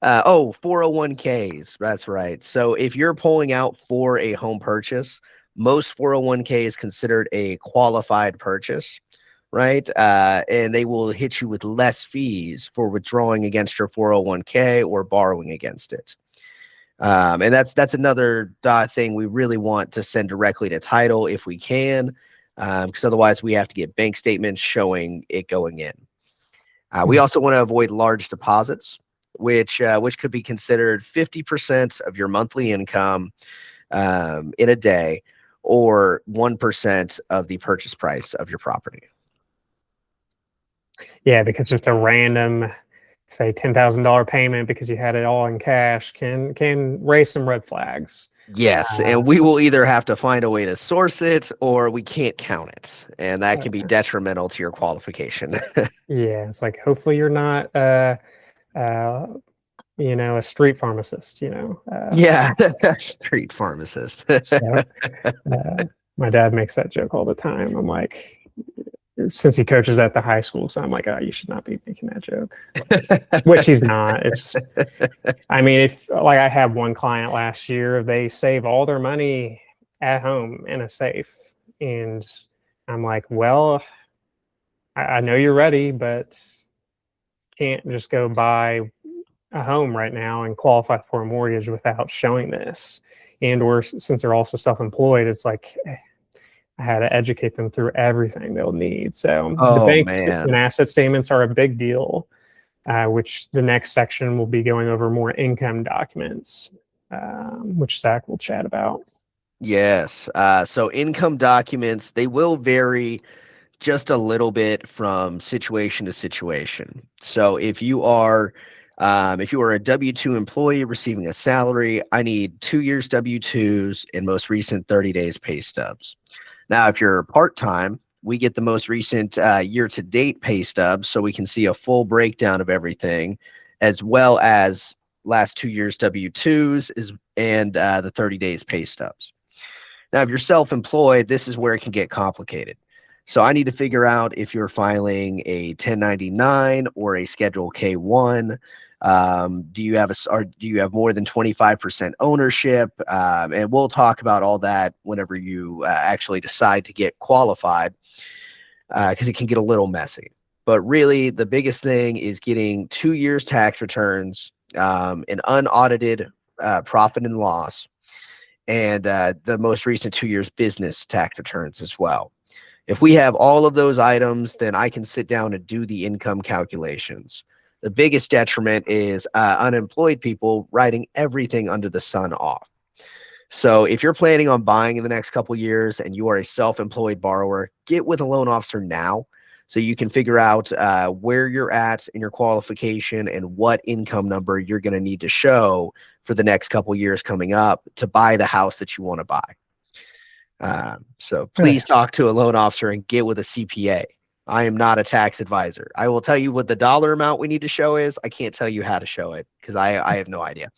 Oh, 401ks. That's right. So if you're pulling out for a home purchase, most 401k is considered a qualified purchase, right? And they will hit you with less fees for withdrawing against your 401k or borrowing against it. And that's another thing we really want to send directly to title if we can, because otherwise we have to get bank statements showing it going in. We also want to avoid large deposits, which could be considered 50% of your monthly income in a day, or 1% of the purchase price of your property. yeah, because just a random, say, $10,000 payment because you had it all in cash can raise some red flags. Yes, and we will either have to find a way to source it or we can't count it, and that can be detrimental to your qualification. Yeah, it's like hopefully you're not a street pharmacist, Yeah, street pharmacist. So my dad makes that joke all the time. I'm like, since he coaches at the high school, so I'm like, oh, you should not be making that joke. Which he's not. It's just, I mean, if like I had one client last year, they save all their money at home in a safe. And I'm like, well, I know you're ready, but can't just go buy a home right now and qualify for a mortgage without showing this. And or since they're also self-employed, it's like I had to educate them through everything they'll need. So the Oh bank man. and asset statements are a big deal, which the next section will be going over more income documents, which Zach will chat about. Yes. So income documents, they will vary just a little bit from situation to situation. So if you are a W-2 employee receiving a salary, I need 2 years W-2s and most recent 30 days pay stubs. Now, if you're part-time, we get the most recent year-to-date pay stubs so we can see a full breakdown of everything, as well as last 2 years W-2s and the 30 days pay stubs. Now, if you're self-employed, this is where it can get complicated. So I need to figure out if you're filing a 1099 or a Schedule K1. Do you have more than 25% ownership? And we'll talk about all that whenever you actually decide to get qualified, because it can get a little messy. But really, the biggest thing is getting 2 years tax returns, an unaudited profit and loss, and the most recent 2 years business tax returns as well. If we have all of those items, then I can sit down and do the income calculations. The biggest detriment is unemployed people writing everything under the sun off. So if you're planning on buying in the next couple years and you are a self-employed borrower, get with a loan officer now so you can figure out where you're at in your qualification and what income number you're going to need to show for the next couple years coming up to buy the house that you want to buy. So please talk to a loan officer and get with a CPA. I am not a tax advisor. I will tell you what the dollar amount we need to show is. I can't tell you how to show it because I have no idea.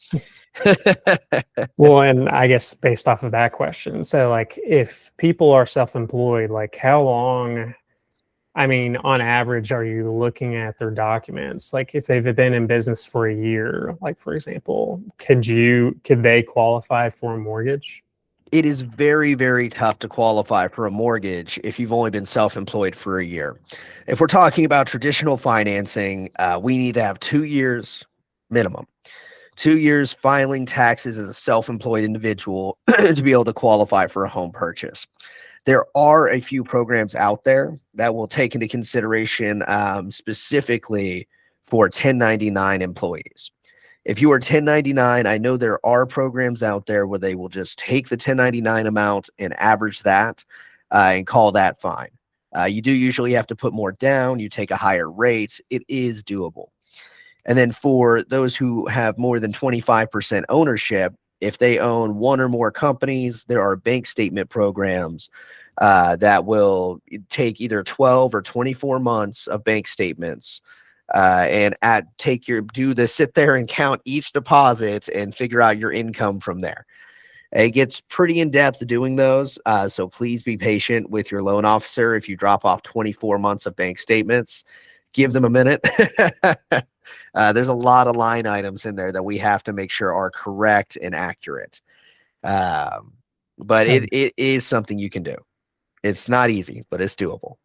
Well, and I guess based off of that question, so like if people are self-employed, like how long, I mean, on average, are you looking at their documents? Like if they've been in business for a year, like for example, could they qualify for a mortgage? It is very, very tough to qualify for a mortgage if you've only been self-employed for a year. If we're talking about traditional financing, we need to have 2 years minimum. 2 years filing taxes as a self-employed individual to be able to qualify for a home purchase. There are a few programs out there that will take into consideration specifically for 1099 employees. If you are 1099, I know there are programs out there where they will just take the 1099 amount and average that and call that fine. You do usually have to put more down. You take a higher rate. It is doable. And then for those who have more than 25% ownership, if they own one or more companies, there are bank statement programs that will take either 12 or 24 months of bank statements and sit there and count each deposit and figure out your income from there. It gets pretty in depth doing those. So please be patient with your loan officer. If you drop off 24 months of bank statements, give them a minute. There's a lot of line items in there that we have to make sure are correct and accurate. But it is something you can do. It's not easy, but it's doable.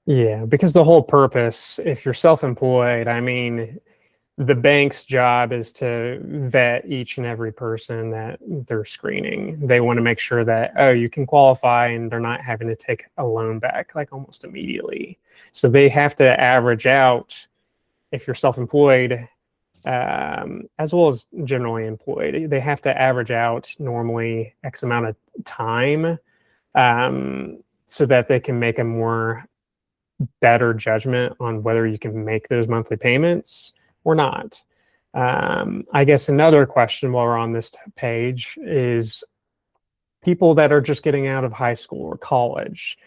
Yeah, because the whole purpose, if you're self-employed, I mean, the bank's job is to vet each and every person that they're screening. They want to make sure that, oh, you can qualify and they're not having to take a loan back like almost immediately. So they have to average out, if you're self-employed, as well as generally employed, they have to average out normally X amount of time so that they can make a more better judgment on whether you can make those monthly payments or not. I guess another question while we're on this page is people that are just getting out of high school or college.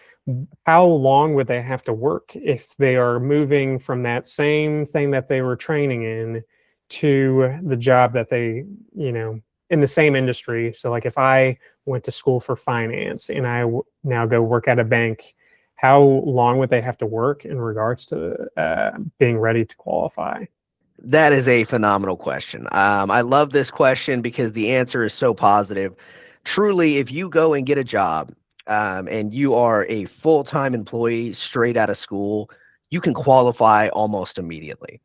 How long would they have to work if they are moving from that same thing that they were training in to the job that they, in the same industry? So like if I went to school for finance and I now go work at a bank, how long would they have to work in regards to being ready to qualify? That is a phenomenal question. I love this question because the answer is so positive. Truly, if you go and get a job and you are a full-time employee straight out of school, you can qualify almost immediately.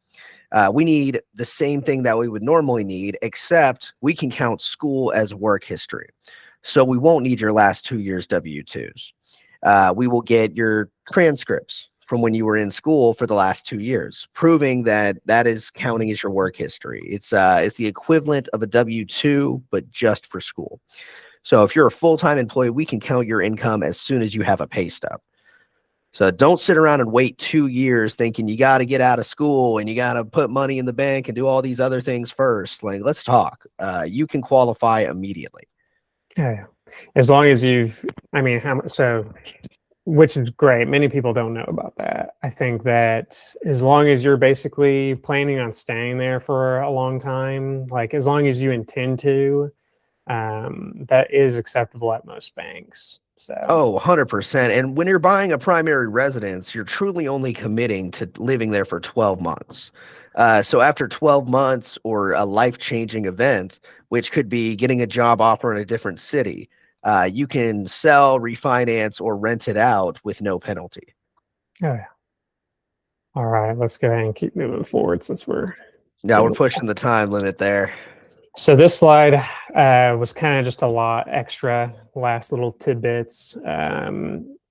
We need the same thing that we would normally need, except we can count school as work history. So we won't need your last 2 years W-2s. We will get your transcripts from when you were in school for the last 2 years, proving that that is counting as your work history. It's the equivalent of a W-2, but just for school. So if you're a full-time employee, we can count your income as soon as you have a pay stub. So don't sit around and wait 2 years thinking you got to get out of school and you got to put money in the bank and do all these other things first. Like, let's talk. You can qualify immediately. Yeah, as long as which is great. Many people don't know about that. I think that as long as you're basically planning on staying there for a long time, like as long as you intend to, that is acceptable at most banks. So, 100%. And when you're buying a primary residence, you're truly only committing to living there for 12 months. So after 12 months or a life-changing event, which could be getting a job offer in a different city, you can sell, refinance, or rent it out with no penalty. oh yeah. All right, let's go ahead and keep moving forward since we're Pushing the time limit there. So this slide was kind of just a lot extra last little tidbits.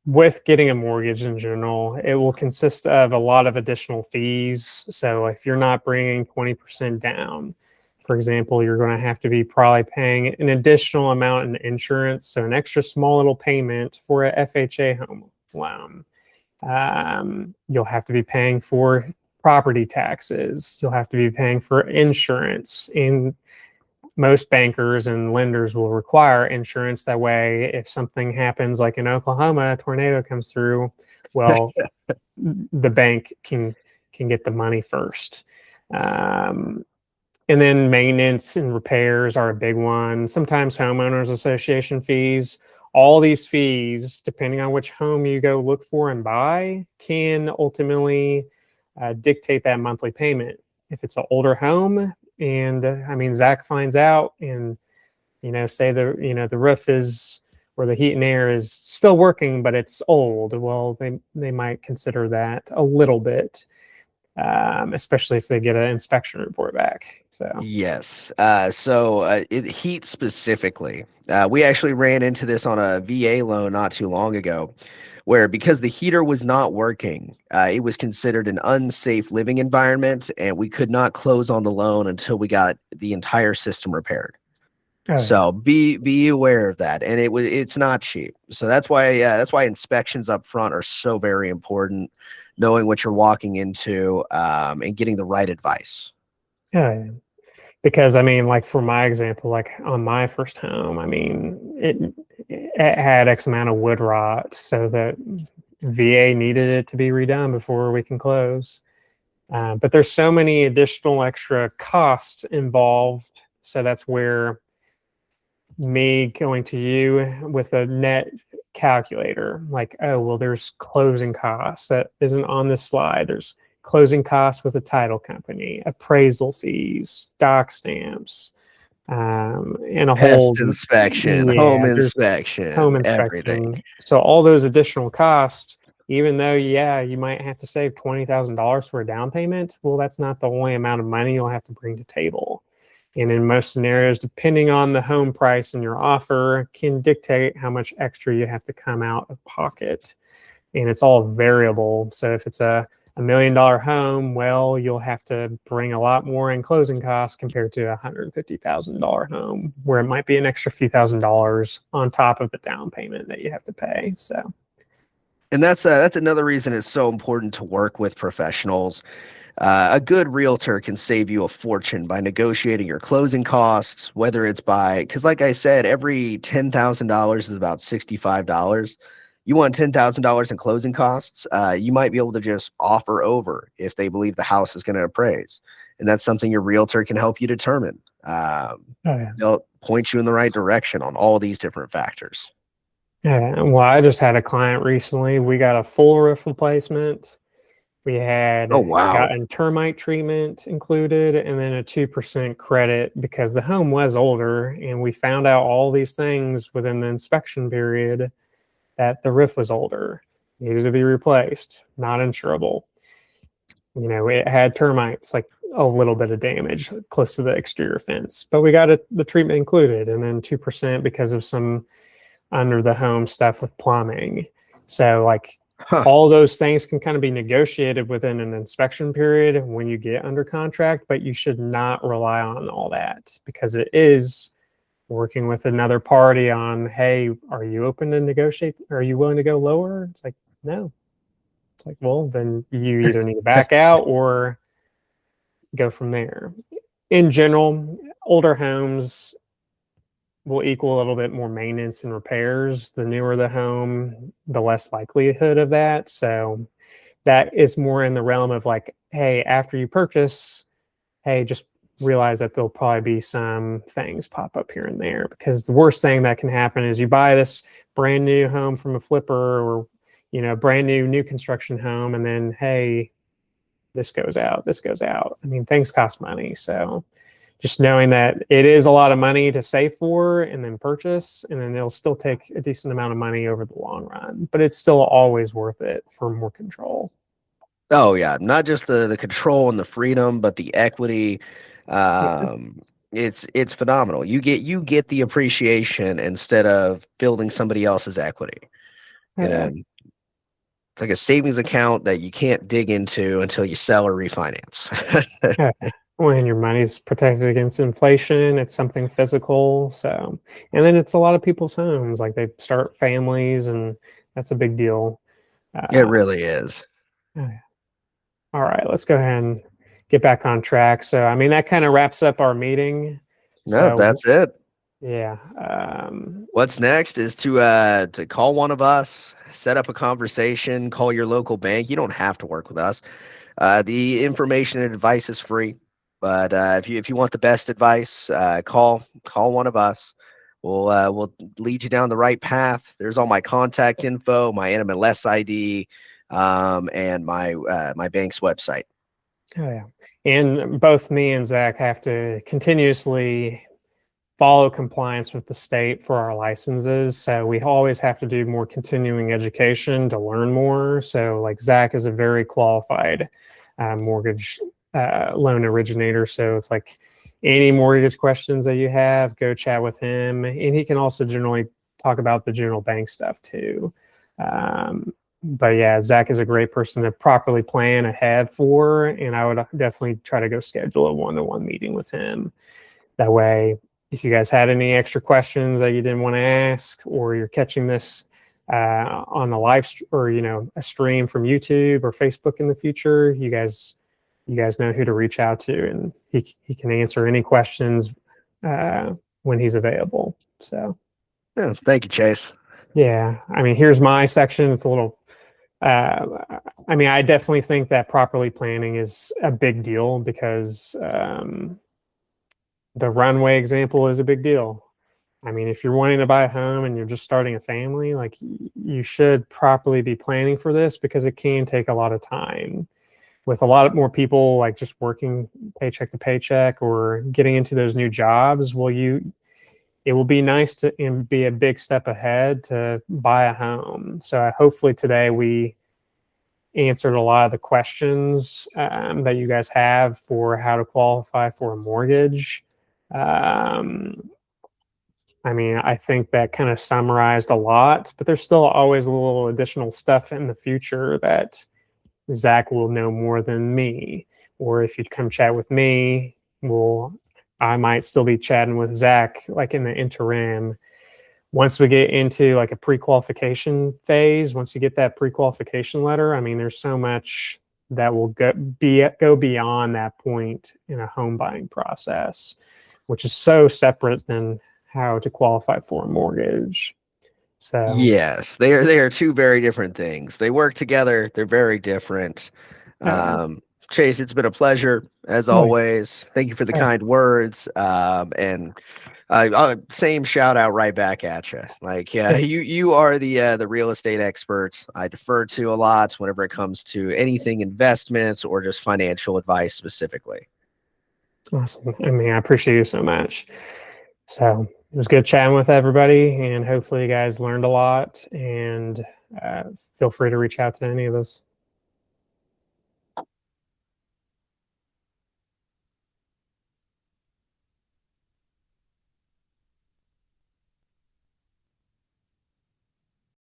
With getting a mortgage in general, it will consist of a lot of additional fees. So if you're not bringing 20% down, for example, you're going to have to be probably paying an additional amount in insurance. So an extra small little payment for a FHA home loan. You'll have to be paying for property taxes. You'll have to be paying for insurance. And most bankers and lenders will require insurance. That way, if something happens, like in Oklahoma, a tornado comes through, well, the bank can get the money first. And then maintenance and repairs are a big one. Sometimes homeowners association fees. All these fees, depending on which home you go look for and buy, can ultimately dictate that monthly payment. If it's an older home, and Zach finds out, and say the roof is where the heat and air is still working, but it's old. Well, they might consider that a little bit, especially if they get an inspection report back. So yes, heat specifically. We actually ran into this on a VA loan not too long ago, where because the heater was not working, it was considered an unsafe living environment, and we could not close on the loan until we got the entire system repaired. Oh, yeah. So be aware of that, and it's not cheap. So that's why inspections up front are so very important, knowing what you're walking into, and getting the right advice. Yeah. Because I mean, like for my example, like on my first home, I mean, it had X amount of wood rot, so that VA needed it to be redone before we can close. But there's so many additional extra costs involved, so that's where me going to you with a net calculator, like, oh, well, there's closing costs that isn't on this slide. There's closing costs with a title company, appraisal fees, doc stamps, and a whole, Pest inspection, home yeah, there's home inspection, everything. inspection. So all those additional costs, even though, yeah, you might have to save $20,000 for a down payment, well, that's not the only amount of money you'll have to bring to table. And in most scenarios, depending on the home price and your offer, can dictate how much extra you have to come out of pocket. And it's all variable. So if it's a $1 million home, well, you'll have to bring a lot more in closing costs compared to a $150,000 home, where it might be an extra few $1,000s on top of the down payment that you have to pay. So, And that's another reason it's so important to work with professionals. A good realtor can save you a fortune by negotiating your closing costs, whether it's because like I said, every $10,000 is about $65. You want $10,000 in closing costs, you might be able to just offer over if they believe the house is going to appraise. And that's something your realtor can help you determine. oh, yeah. They'll point you in the right direction on all these different factors. Yeah. Well, I just had a client recently. We got a full roof replacement. We had Oh, wow. gotten termite treatment included, and then a 2% credit because the home was older, and we found out all these things within the inspection period, that the roof was older, needed to be replaced, not insurable. You know, it had termites, like a little bit of damage close to the exterior fence, but we got the treatment included, and then 2% because of some under the home stuff with plumbing. So like Huh. all those things can kind of be negotiated within an inspection period when you get under contract, but you should not rely on all that because it is working with another party on, hey, are you open to negotiate? Are you willing to go lower? It's like, no. It's like, well, then you either need to back out or go from there. In general, older homes will equal a little bit more maintenance and repairs. The newer the home, the less likelihood of that. So that is more in the realm of like, hey, after you purchase, hey, just realize that there'll probably be some things pop up here and there, because the worst thing that can happen is you buy this brand new home from a flipper or, you know, brand new construction home, and then, hey, this goes out, this goes out. I mean, things cost money. So just knowing that it is a lot of money to save for and then purchase, and then it'll still take a decent amount of money over the long run, but it's still always worth it for more control. Oh yeah, not just the control and the freedom, but the equity. Yeah. It's phenomenal. You get the appreciation instead of building somebody else's equity. You know, Yeah. it's like a savings account that you can't dig into until you sell or refinance. Yeah. When your money's protected against inflation, it's something physical. So, and then it's a lot of people's homes, like they start families, and that's a big deal. It Uh, really is. yeah. All right, let's go ahead and get back on track. So, I mean, that kind of wraps up our meeting. No, So, that's it. yeah. What's next is to call one of us, set up a conversation, call your local bank. You don't have to work with us. The information and advice is free, but if you want the best advice, call one of us. We'll lead you down the right path. There's all my contact info, my NMLS ID, and my bank's website. Oh, yeah. And both me and Zach have to continuously follow compliance with the state for our licenses. So we always have to do more continuing education to learn more. So like Zach is a very qualified mortgage loan originator. So it's like any mortgage questions that you have, go chat with him. And he can also generally talk about the general bank stuff too. But yeah, Zach is a great person to properly plan ahead for, and I would definitely try to go schedule a one-to-one meeting with him. That way, if you guys had any extra questions that you didn't want to ask, or you're catching this on a or a stream from YouTube or Facebook in the future, you guys know who to reach out to, and he can answer any questions when he's available. So Yeah, thank you, Chase. yeah, I mean, here's my section. It's a little. I mean, I definitely think that properly planning is a big deal because the runway example is a big deal. I mean, if you're wanting to buy a home and you're just starting a family, like you should properly be planning for this because it can take a lot of time. With a lot more people like just working paycheck to paycheck or getting into those new jobs, it will be nice to and be a big step ahead to buy a home. So hopefully today we answered a lot of the questions that you guys have for how to qualify for a mortgage. I mean, I think that kind of summarized a lot, but there's still always a little additional stuff in the future that Zach will know more than me. Or if you come chat with me, I might still be chatting with Zach like in the interim. Once we get into like a pre-qualification phase, once you get that pre-qualification letter, I mean, there's so much that will go beyond that point in a home buying process, which is so separate than how to qualify for a mortgage. So Yes, they are two very different things. They work together. They're very different. uh, Chase, it's been a pleasure as oh, yeah. always. Thank you for the Oh, kind words. And same shout out right back at you. Like, yeah, yeah. you are the real estate expert I defer to a lot whenever it comes to anything investments or just financial advice specifically. Awesome. I mean, I appreciate you so much. So it was good chatting with everybody, and hopefully you guys learned a lot, and feel free to reach out to any of us.